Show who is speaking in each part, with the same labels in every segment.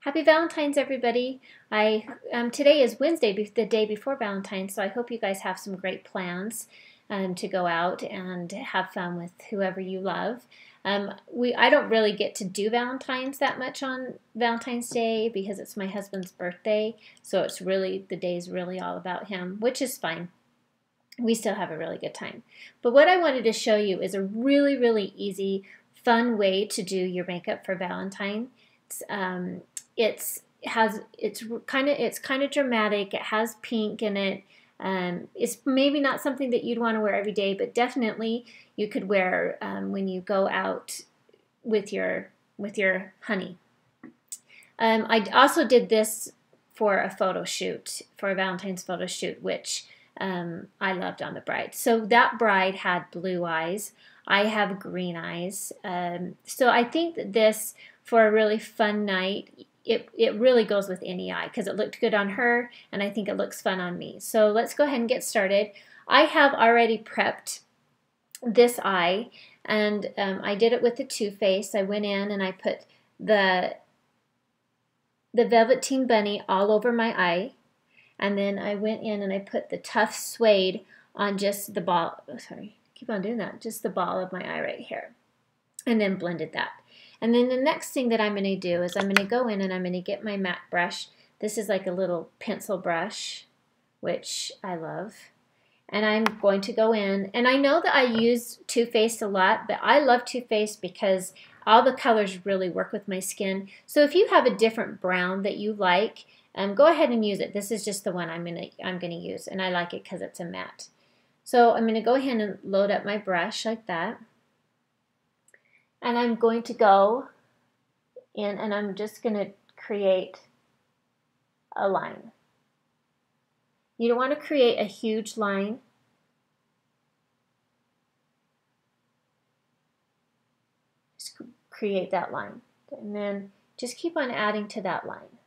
Speaker 1: Happy Valentine's, everybody. Today is Wednesday, the day before Valentine's, so I hope you guys have some great plans to go out and have fun with whoever you love. I don't really get to do Valentine's that much on Valentine's Day because it's my husband's birthday, so the day's really all about him, which is fine. We still have a really good time. But what I wanted to show you is a really easy, fun way to do your makeup for Valentine's. It's kind of dramatic. It has pink in it. It's maybe not something that you'd want to wear every day, but definitely you could wear when you go out with your honey. I also did this for a photo shoot, for a Valentine's photo shoot, which I loved on the bride. So that bride had blue eyes. I have green eyes. So I think that this, for a really fun night, it really goes with any eye because it looked good on her and I think it looks fun on me. So let's go ahead and get started. I have already prepped this eye and I did it with the Too Faced. I went in and I put the Velveteen Bunny all over my eye, and then I went in and I put the Tough Suede on just the ball, keep on doing that, just the ball of my eye right here, and then blended that. And then the next thing that I'm going to do is I'm going to go in and I'm going to get my matte brush. This is like a little pencil brush, which I love. And I'm going to go in, and I know that I use Too Faced a lot, but I love Too Faced because all the colors really work with my skin. So if you have a different brown that you like, go ahead and use it. This is just the one I'm gonna use, and I like it because it's a matte. So I'm gonna go ahead and load up my brush like that, and I'm going to go in and I'm just gonna create a line. You don't want to create a huge line. Just create that line, and then just keep on adding to that line.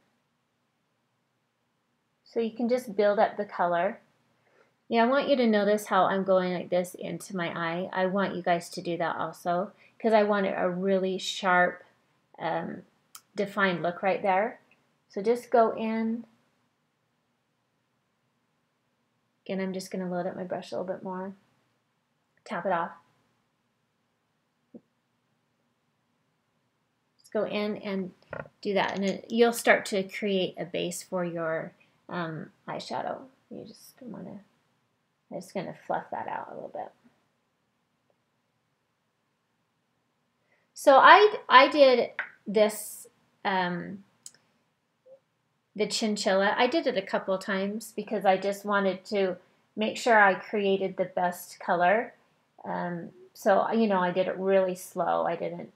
Speaker 1: So you can just build up the color. Yeah, I want you to notice how I'm going like this into my eye. I want you guys to do that also because I want a really sharp, defined look right there. So just go in. Again, I'm just going to load up my brush a little bit more. Tap it off. Just go in and do that, and you'll start to create a base for your eyeshadow. You just want to, I'm just going to fluff that out a little bit. So I did this, the chinchilla. I did it a couple of times because I just wanted to make sure I created the best color. So, you know, I did it really slow. I didn't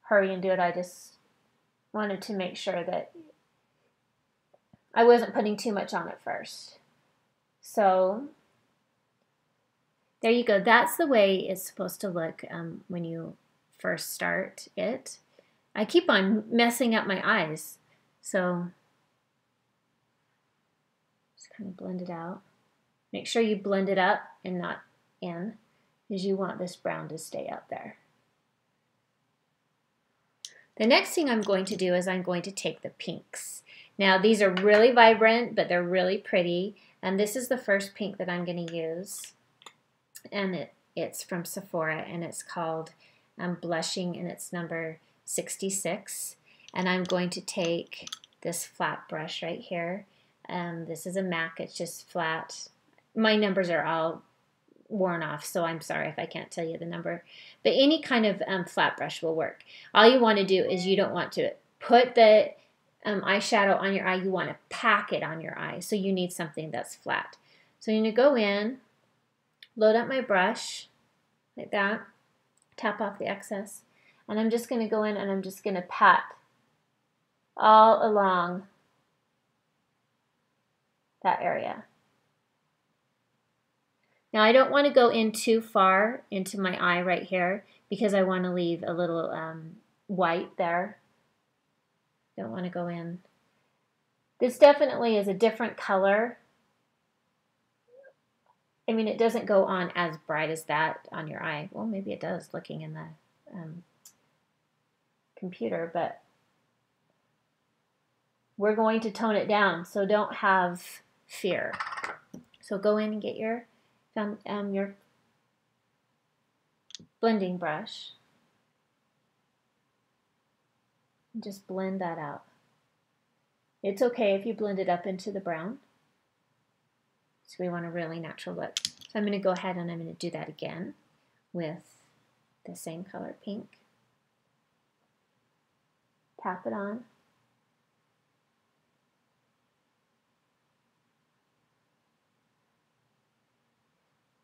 Speaker 1: hurry and do it. I just wanted to make sure that I wasn't putting too much on it first. So there you go. That's the way it's supposed to look when you first start it. I keep on messing up my eyes, so just kind of blend it out. Make sure you blend it up and not in, because you want this brown to stay up there. The next thing I'm going to do is I'm going to take the pinks. Now these are really vibrant, but they're really pretty, and this is the first pink that I'm going to use, and it's from Sephora, and it's called Blushing, and it's number 66. And I'm going to take this flat brush right here. This is a MAC, it's just flat. My numbers are all worn off, so I'm sorry if I can't tell you the number. But any kind of flat brush will work. All you want to do is you don't want to put the eyeshadow on your eye, you want to pack it on your eye. So you need something that's flat. So I'm going to go in, load up my brush like that, tap off the excess, and I'm just going to go in and I'm just going to pat all along that area. Now I don't want to go in too far into my eye right here because I want to leave a little white there. Don't want to go in. This definitely is a different color. I mean, it doesn't go on as bright as that on your eye. Well, maybe it does looking in the computer, but we're going to tone it down, so don't have fear. So go in and get your blending brush and just blend that out. It's okay if you blend it up into the brown. So we want a really natural look. So I'm going to go ahead and I'm going to do that again with the same color, pink. Tap it on.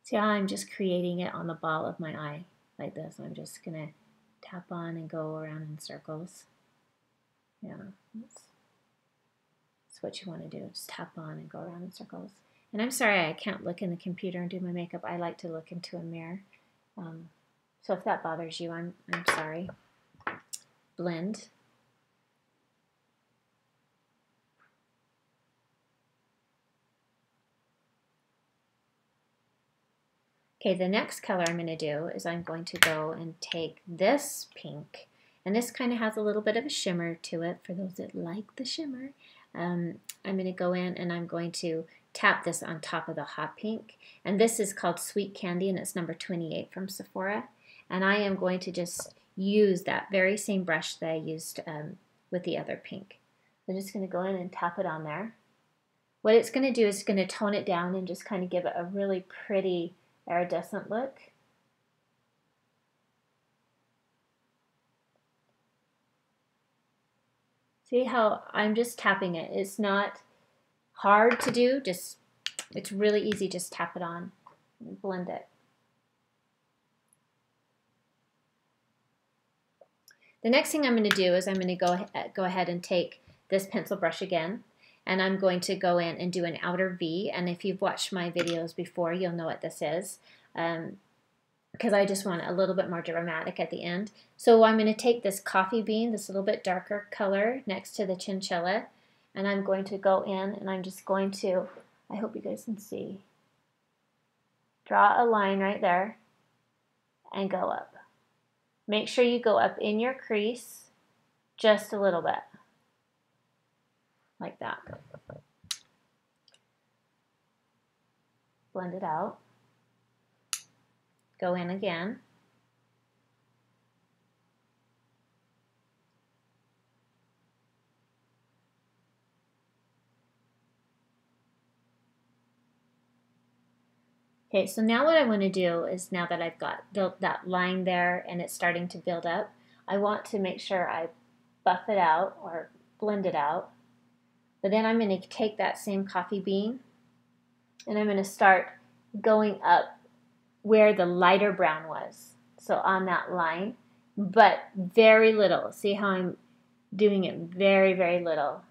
Speaker 1: See how I'm just creating it on the ball of my eye like this. I'm just going to tap on and go around in circles. Yeah, that's what you want to do. Just tap on and go around in circles. And I'm sorry I can't look in the computer and do my makeup. I like to look into a mirror. So if that bothers you, I'm sorry. Blend. Okay, the next color I'm going to do is I'm going to go and take this pink, and this kind of has a little bit of a shimmer to it for those that like the shimmer. I'm going to go in and I'm going to tap this on top of the hot pink, and this is called Sweet Candy and it's number 28 from Sephora, and I am going to just use that very same brush that I used with the other pink. I'm just going to go in and tap it on there. What it's going to do is it's going to tone it down and just kind of give it a really pretty iridescent look. See how I'm just tapping it. It's not hard to do, it's really easy. Just tap it on and blend it. The next thing I'm going to do is I'm going to go ahead and take this pencil brush again, and I'm going to go in and do an outer V, and if you've watched my videos before, you'll know what this is, because I just want it a little bit more dramatic at the end. So I'm going to take this coffee bean, this little bit darker color next to the chinchilla, and I'm going to go in and I'm just going to, I hope you guys can see, draw a line right there and go up. Make sure you go up in your crease just a little bit, like that. Blend it out. Go in again. Okay, so now what I want to do is, now that I've got that line there and it's starting to build up, I want to make sure I buff it out or blend it out. But then I'm going to take that same coffee bean and I'm going to start going up where the lighter brown was. So on that line, but very little. See how I'm doing it very, very little.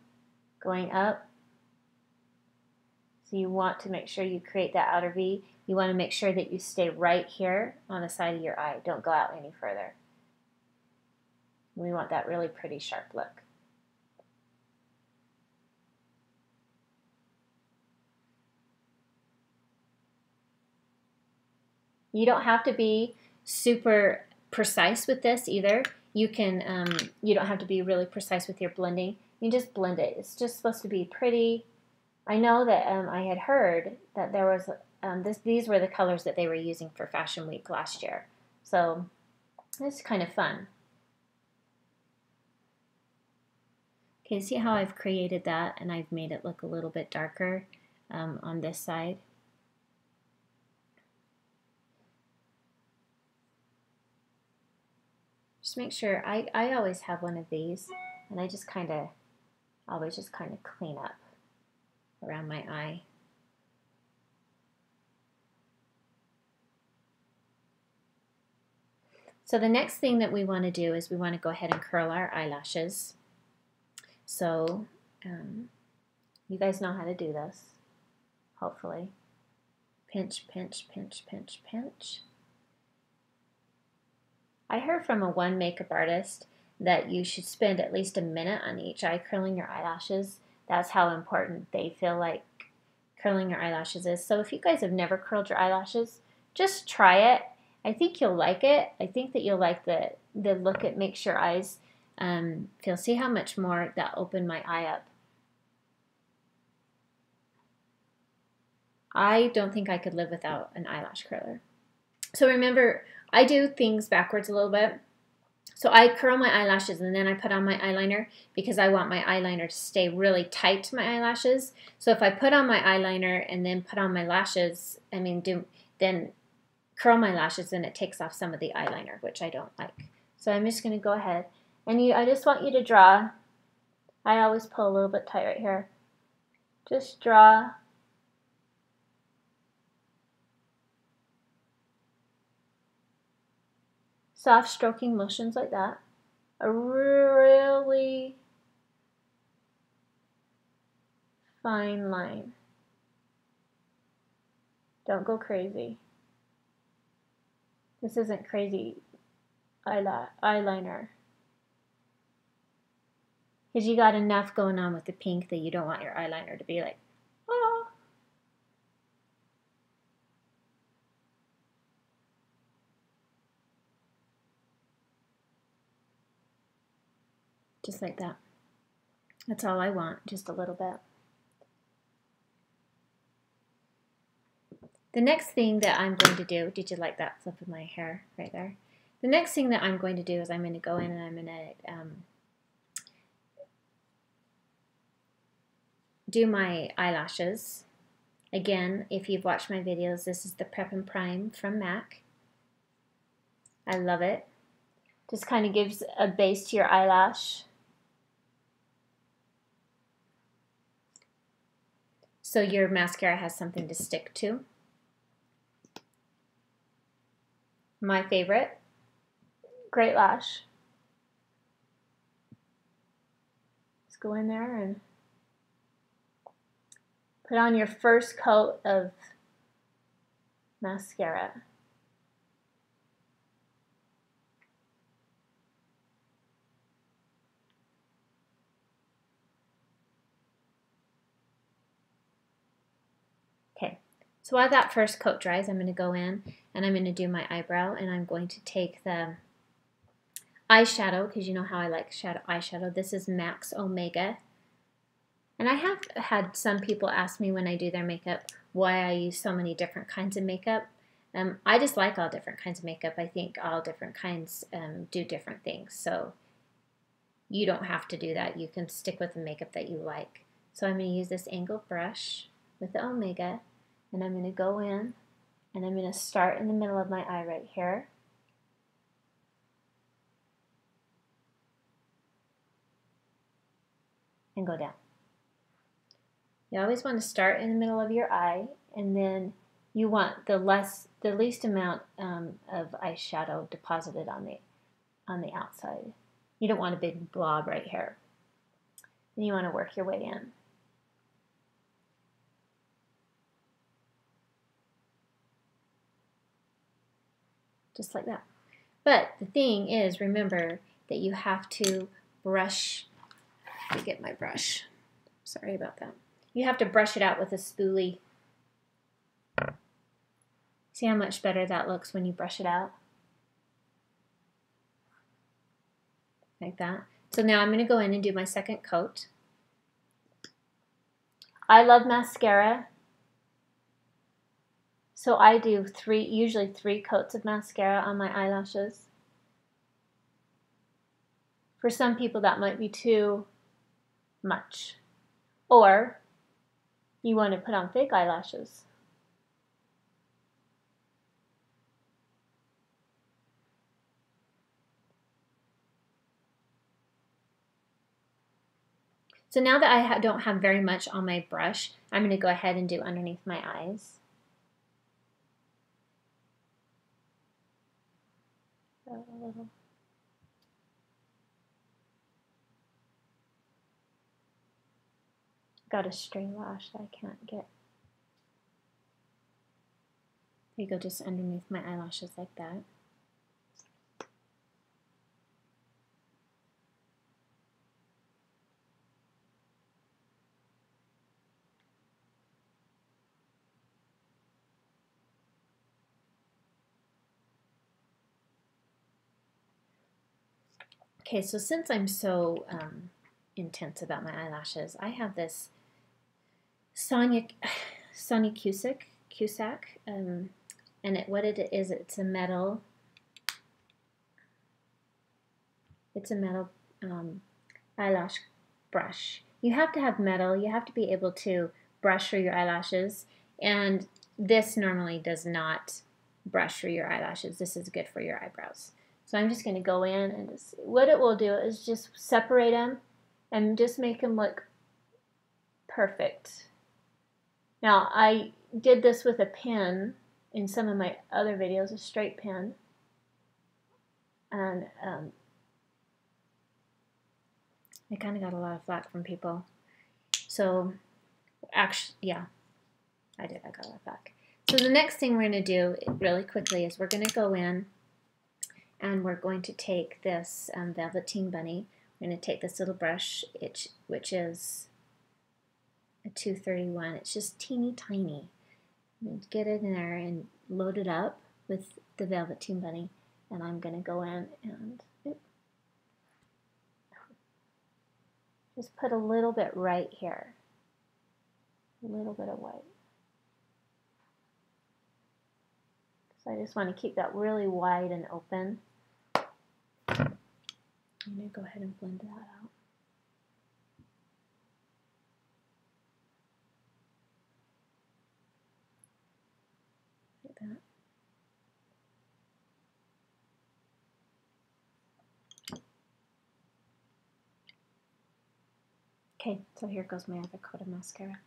Speaker 1: Going up. So you want to make sure you create that outer V. You want to make sure that you stay right here on the side of your eye. Don't go out any further. We want that really pretty sharp look. You don't have to be super precise with this either. You can, you don't have to be really precise with your blending. You just blend it. It's just supposed to be pretty. I know that I had heard that there was these were the colors that they were using for Fashion Week last year. So it's kind of fun. Okay, see how I've created that and I've made it look a little bit darker on this side. Just make sure, I always have one of these and I just kind of, always just kind of clean up around my eye. So the next thing that we want to do is we want to go ahead and curl our eyelashes. So you guys know how to do this, hopefully. Pinch, pinch, pinch, pinch, pinch. I heard from one makeup artist that you should spend at least a minute on each eye curling your eyelashes. That's how important they feel like curling your eyelashes is. So if you guys have never curled your eyelashes, just try it. I think you'll like it. I think that you'll like the look it makes your eyes feel. See how much more that opened my eye up I don't think I could live without an eyelash curler. So remember, I do things backwards a little bit. So I curl my eyelashes and then I put on my eyeliner because I want my eyeliner to stay really tight to my eyelashes. So if I put on my eyeliner and then put on my lashes, then curl my lashes, then it takes off some of the eyeliner, which I don't like. So I'm just going to go ahead and I just want you to draw. I always pull a little bit tight right here. Just draw soft stroking motions like that. A really fine line. Don't go crazy. This isn't crazy eyeliner. Because you got enough going on with the pink that you don't want your eyeliner to be like, oh. Just like that. That's all I want, just a little bit. The next thing that I'm going to do, did you like that flip of my hair right there? The next thing that I'm going to do is I'm going to go in and I'm going to do my eyelashes. Again, if you've watched my videos, this is the Prep and Prime from MAC. I love it. Just kind of gives a base to your eyelash. So your mascara has something to stick to. My favorite, Great Lash. Let's go in there and put on your first coat of mascara. Okay, so while that first coat dries, I'm going to go in and I'm going to do my eyebrow, and I'm going to take the eyeshadow, because you know how I like eyeshadow. This is MAC's Omega. And I have had some people ask me when I do their makeup why I use so many different kinds of makeup. I just like all different kinds of makeup. I think all different kinds do different things. So you don't have to do that. You can stick with the makeup that you like. So I'm going to use this angled brush with the Omega, and I'm going to go in and I'm going to start in the middle of my eye right here. And go down. You always want to start in the middle of your eye, and then you want the least amount of eyeshadow deposited on the outside. You don't want a big blob right here. And you want to work your way in. Just like that. But the thing is, remember that you have to brush. Let me get my brush. Sorry about that. You have to brush it out with a spoolie. See how much better that looks when you brush it out? Like that. So now I'm going to go in and do my second coat. I love mascara. So I do usually three coats of mascara on my eyelashes. For some people that might be too much. Or you want to put on fake eyelashes. So now that I don't have very much on my brush, I'm going to go ahead and do underneath my eyes. A little. Got a stray lash that I can't get. There you go, just underneath my eyelashes like that. Okay, so since I'm so intense about my eyelashes, I have this Sonny Cusack, and what it is, it's a metal. It's a metal eyelash brush. You have to have metal. You have to be able to brush through your eyelashes, and this normally does not brush through your eyelashes. This is good for your eyebrows. So I'm just going to go in and just, what it will do is just separate them and just make them look perfect. Now I did this with a pen in some of my other videos, a straight pen, and I kind of got a lot of flack from people. So actually, yeah, I did. I got a lot of flack. So the next thing we're going to do really quickly is we're going to go in and we're going to take this Velveteen Bunny. We're going to take this little brush, which is a 231. It's just teeny tiny. And get it in there and load it up with the Velveteen Bunny. And I'm going to go in and just put a little bit right here. A little bit of white. So I just want to keep that really wide and open. I'm going to go ahead and blend that out. Like that. Okay, so here goes my other coat of mascara.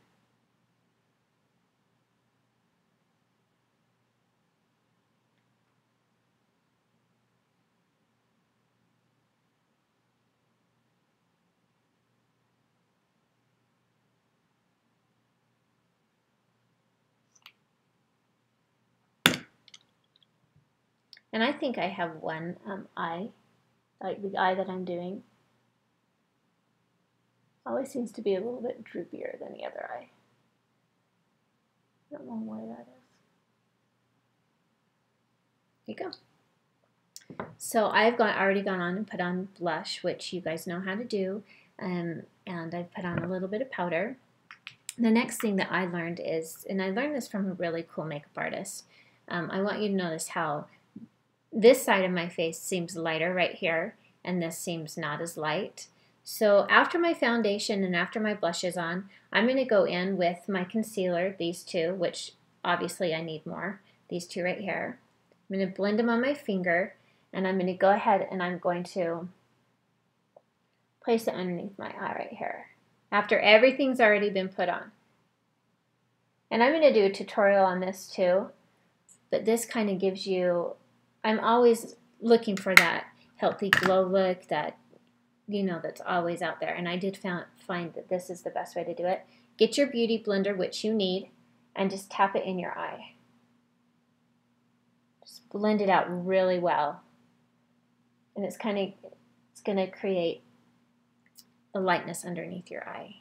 Speaker 1: And I think I have one eye, like the eye that I'm doing, always seems to be a little bit droopier than the other eye. I don't know why that is. There you go. So I've already gone on and put on blush, which you guys know how to do, and I've put on a little bit of powder. The next thing that I learned is, and I learned this from a really cool makeup artist, I want you to notice how this side of my face seems lighter right here, and this seems not as light. So after my foundation and after my blush is on, I'm going to go in with my concealer, these two, which obviously I need more, these two right here. I'm going to blend them on my finger, and I'm going to go ahead and I'm going to place it underneath my eye right here, after everything's already been put on. And I'm going to do a tutorial on this too, but this kind of gives you, I'm always looking for that healthy glow look that, you know, that's always out there. And I did find that this is the best way to do it. Get your beauty blender, which you need, and just tap it in your eye. Just blend it out really well. And it's going to create a lightness underneath your eye.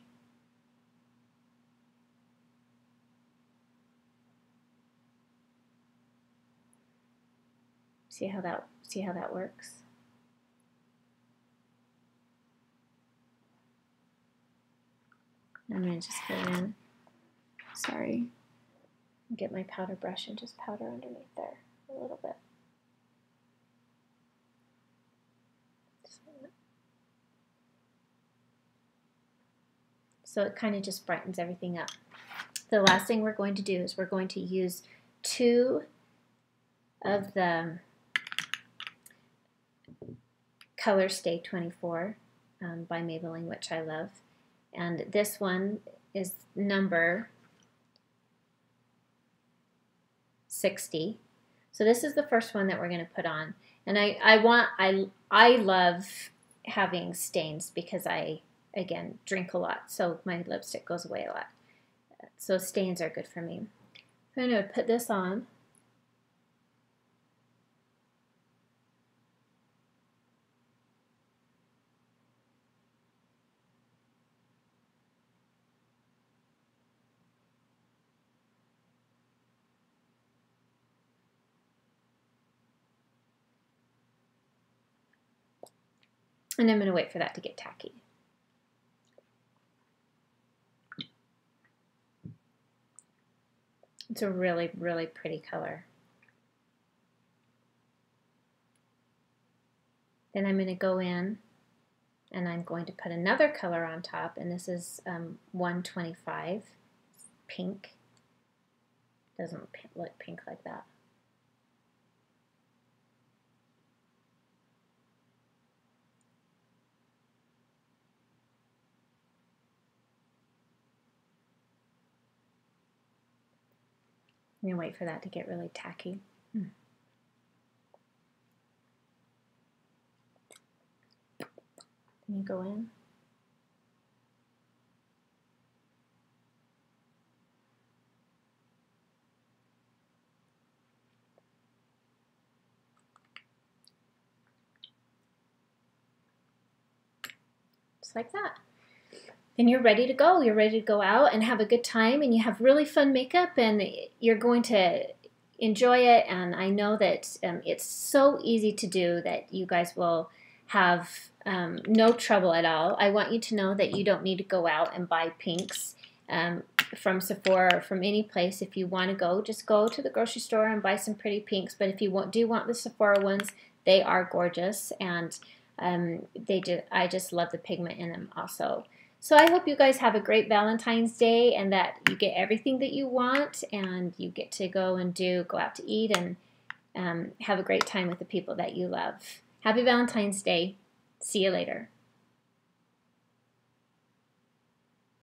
Speaker 1: See how that works? I'm going to just go in, sorry, get my powder brush and just powder underneath there a little bit. So it kind of just brightens everything up. The last thing we're going to do is we're going to use 2 of the Color Stay 24 by Maybelline, which I love. And this one is number 60. So this is the first one that we're going to put on. And I love having stains because I, again, drink a lot. So my lipstick goes away a lot. So stains are good for me. I'm going to put this on. And I'm going to wait for that to get tacky. It's a really, really pretty color. Then I'm going to go in and I'm going to put another color on top, and this is 125 pink. Doesn't look pink like that. I'm going to wait for that to get really tacky. And you go in. Just like that. Then you're ready to go. You're ready to go out and have a good time, and you have really fun makeup, and you're going to enjoy it. And I know that it's so easy to do that you guys will have no trouble at all. I want you to know that you don't need to go out and buy pinks from Sephora or from any place. If you want to go, just go to the grocery store and buy some pretty pinks. But if you do want the Sephora ones, they are gorgeous, and I just love the pigment in them also. So I hope you guys have a great Valentine's Day, and that you get everything that you want, and you get to go out to eat and have a great time with the people that you love. Happy Valentine's Day. See you later.